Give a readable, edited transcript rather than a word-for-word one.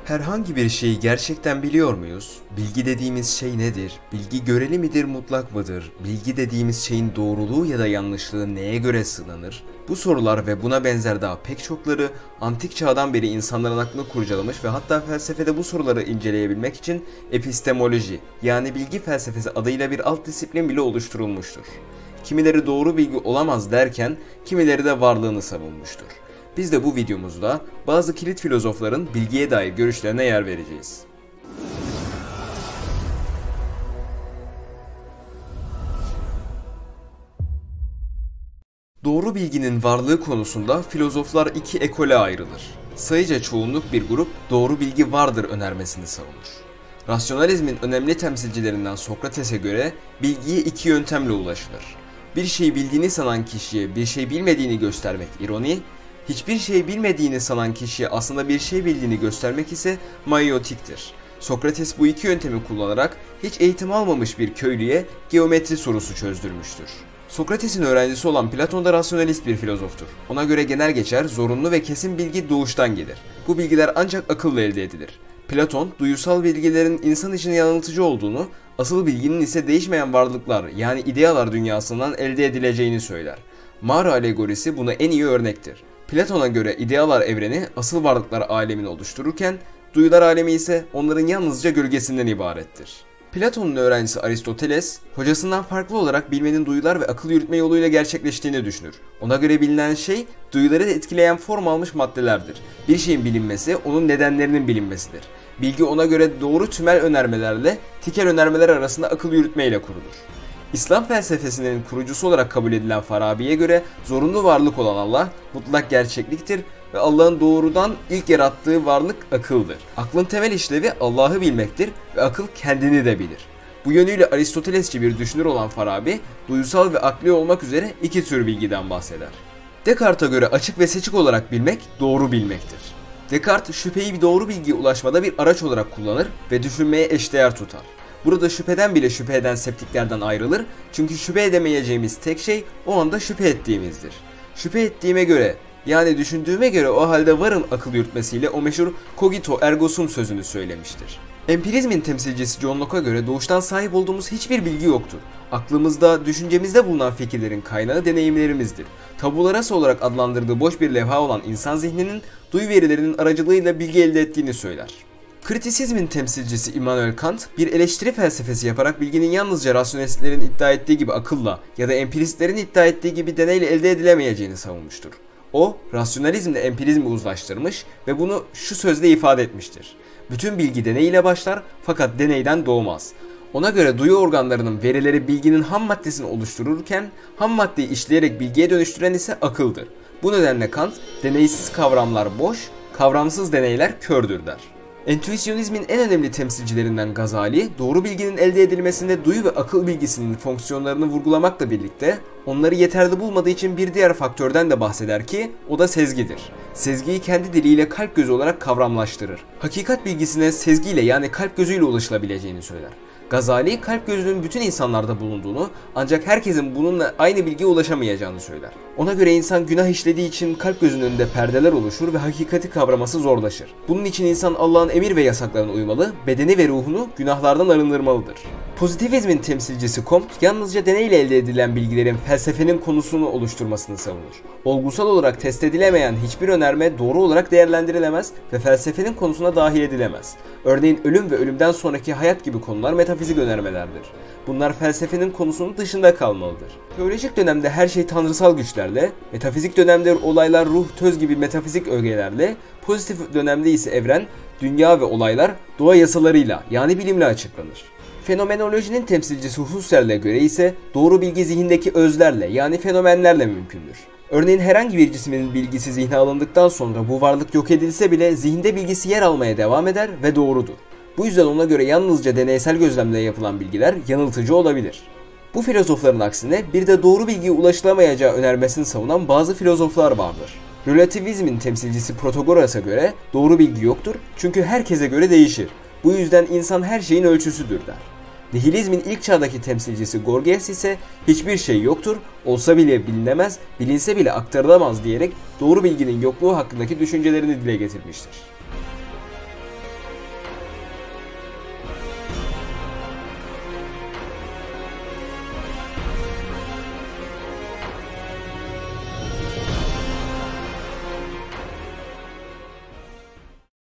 Herhangi bir şeyi gerçekten biliyor muyuz? Bilgi dediğimiz şey nedir? Bilgi göreli midir, mutlak mıdır? Bilgi dediğimiz şeyin doğruluğu ya da yanlışlığı neye göre sınanır? Bu sorular ve buna benzer daha pek çokları antik çağdan beri insanların aklını kurcalamış ve hatta felsefede bu soruları inceleyebilmek için epistemoloji yani bilgi felsefesi adıyla bir alt disiplin bile oluşturulmuştur. Kimileri doğru bilgi olamaz derken kimileri de varlığını savunmuştur. Biz de bu videomuzda bazı kilit filozofların bilgiye dair görüşlerine yer vereceğiz. Doğru bilginin varlığı konusunda filozoflar iki ekole ayrılır. Sayıca çoğunluk bir grup doğru bilgi vardır önermesini savunur. Rasyonalizmin önemli temsilcilerinden Sokrates'e göre bilgiye iki yöntemle ulaşılır. Bir şeyi bildiğini sanan kişiye bir şey bilmediğini göstermek ironi, hiçbir şey bilmediğini sanan kişiye aslında bir şey bildiğini göstermek ise maiotiktir. Sokrates bu iki yöntemi kullanarak hiç eğitim almamış bir köylüye geometri sorusu çözdürmüştür. Sokrates'in öğrencisi olan Platon da rasyonalist bir filozoftur. Ona göre genel geçer, zorunlu ve kesin bilgi doğuştan gelir. Bu bilgiler ancak akılla elde edilir. Platon, duyusal bilgilerin insan için yanıltıcı olduğunu, asıl bilginin ise değişmeyen varlıklar yani idealar dünyasından elde edileceğini söyler. Mağara alegorisi buna en iyi örnektir. Platon'a göre idealar evreni asıl varlıklar alemini oluştururken, duyular alemi ise onların yalnızca gölgesinden ibarettir. Platon'un öğrencisi Aristoteles, hocasından farklı olarak bilmenin duyular ve akıl yürütme yoluyla gerçekleştiğini düşünür. Ona göre bilinen şey, duyuları etkileyen form almış maddelerdir. Bir şeyin bilinmesi, onun nedenlerinin bilinmesidir. Bilgi ona göre doğru tümel önermelerle, tikel önermeler arasında akıl yürütme ile kurulur. İslam felsefesinin kurucusu olarak kabul edilen Farabi'ye göre zorunlu varlık olan Allah mutlak gerçekliktir ve Allah'ın doğrudan ilk yarattığı varlık akıldır. Aklın temel işlevi Allah'ı bilmektir ve akıl kendini de bilir. Bu yönüyle Aristotelesçi bir düşünür olan Farabi, duyusal ve akli olmak üzere iki tür bilgiden bahseder. Descartes'a göre açık ve seçik olarak bilmek doğru bilmektir. Descartes şüpheyi bir doğru bilgiye ulaşmada bir araç olarak kullanır ve düşünmeye eşdeğer tutar. Burada şüpheden bile şüphe eden septiklerden ayrılır çünkü şüphe edemeyeceğimiz tek şey o anda şüphe ettiğimizdir. Şüphe ettiğime göre yani düşündüğüme göre o halde varım akıl yürütmesiyle o meşhur cogito ergo sum sözünü söylemiştir. Empirizmin temsilcisi John Locke'a göre doğuştan sahip olduğumuz hiçbir bilgi yoktur. Aklımızda, düşüncemizde bulunan fikirlerin kaynağı deneyimlerimizdir. Tabula rasa olarak adlandırdığı boş bir levha olan insan zihninin duyu verilerinin aracılığıyla bilgi elde ettiğini söyler. Kritisizmin temsilcisi Immanuel Kant, bir eleştiri felsefesi yaparak bilginin yalnızca rasyonelistlerin iddia ettiği gibi akılla ya da empiristlerin iddia ettiği gibi deneyle elde edilemeyeceğini savunmuştur. O, rasyonalizmle empirizmi uzlaştırmış ve bunu şu sözle ifade etmiştir. Bütün bilgi deney ile başlar fakat deneyden doğmaz. Ona göre duyu organlarının verileri bilginin ham maddesini oluştururken ham maddeyi işleyerek bilgiye dönüştüren ise akıldır. Bu nedenle Kant, deneysiz kavramlar boş, kavramsız deneyler kördür der. Entüisyonizmin en önemli temsilcilerinden Gazali, doğru bilginin elde edilmesinde duyu ve akıl bilgisinin fonksiyonlarını vurgulamakla birlikte onları yeterli bulmadığı için bir diğer faktörden de bahseder ki o da sezgidir. Sezgiyi kendi diliyle kalp gözü olarak kavramlaştırır. Hakikat bilgisine sezgiyle yani kalp gözüyle ulaşılabileceğini söyler. Gazali, kalp gözünün bütün insanlarda bulunduğunu ancak herkesin bununla aynı bilgiye ulaşamayacağını söyler. Ona göre insan günah işlediği için kalp gözünün önünde perdeler oluşur ve hakikati kavraması zorlaşır. Bunun için insan Allah'ın emir ve yasaklarına uymalı, bedeni ve ruhunu günahlardan arındırmalıdır. Pozitivizmin temsilcisi Comte, yalnızca deneyle elde edilen bilgilerin felsefenin konusunu oluşturmasını savunur. Olgusal olarak test edilemeyen hiçbir önerme doğru olarak değerlendirilemez ve felsefenin konusuna dahil edilemez. Örneğin ölüm ve ölümden sonraki hayat gibi konular metafizik önermelerdir. Bunlar felsefenin konusunun dışında kalmalıdır. Teolojik dönemde her şey tanrısal güçlerle, metafizik dönemde olaylar ruh, töz gibi metafizik ögelerle, pozitif dönemde ise evren, dünya ve olaylar doğa yasalarıyla yani bilimle açıklanır. Fenomenolojinin temsilcisi Husserl'e göre ise doğru bilgi zihindeki özlerle yani fenomenlerle mümkündür. Örneğin herhangi bir cismin bilgisi zihne alındıktan sonra bu varlık yok edilse bile zihinde bilgisi yer almaya devam eder ve doğrudur. Bu yüzden ona göre yalnızca deneysel gözlemle yapılan bilgiler yanıltıcı olabilir. Bu filozofların aksine bir de doğru bilgiye ulaşılamayacağı önermesini savunan bazı filozoflar vardır. Relativizmin temsilcisi Protagoras'a göre doğru bilgi yoktur çünkü herkese göre değişir. Bu yüzden insan her şeyin ölçüsüdür der. Nihilizmin ilk çağdaki temsilcisi Gorgias ise hiçbir şey yoktur, olsa bile bilinemez, bilinse bile aktarılamaz diyerek doğru bilginin yokluğu hakkındaki düşüncelerini dile getirmiştir.